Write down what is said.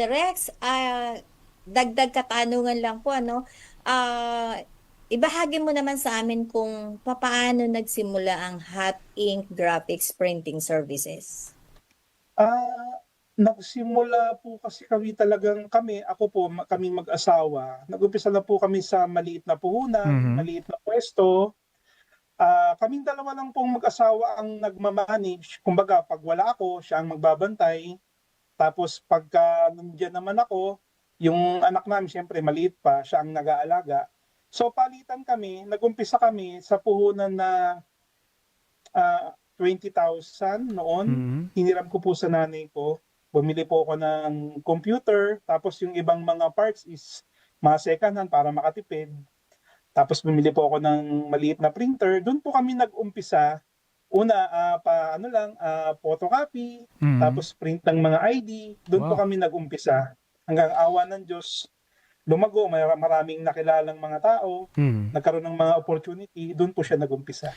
Sir Rex, dagdag katanungan lang po ano, ah, ibahagi mo naman sa amin kung papaano nagsimula ang Hot Ink Graphics Printing Services. Nagsimula po kasi ako po, kaming mag-asawa, nag-umpisa na po kami sa maliit na puhunan, Mhm. maliit na puwesto. Kaming dalawa lang pong mag-asawa ang nagma-manage. Kumbaga 'pag wala ako, siya ang magbabantay, tapos pagka nandiyan naman ako, yung anak namin siyempre maliit pa, siya ang nag-aalaga. So palitan kami, nag-umpisa kami sa puhunan na 20,000 noon. Mhm. Hiniram ko po sa nanay ko. Bumili po ako ng computer, tapos yung ibang mga parts is mga second hand para makatipid. Tapos bumili po ako ng maliit na printer. Doon po kami nag-umpisa. Una, photocopy, Mhm. tapos print ng mga ID. Doon po Wow. kami nag-umpisa. Hanggang awa ng Diyos, lumago, maraming nakilalang mga tao, Mhm. nagkaroon ng mga opportunity, doon po siya nag-umpisa.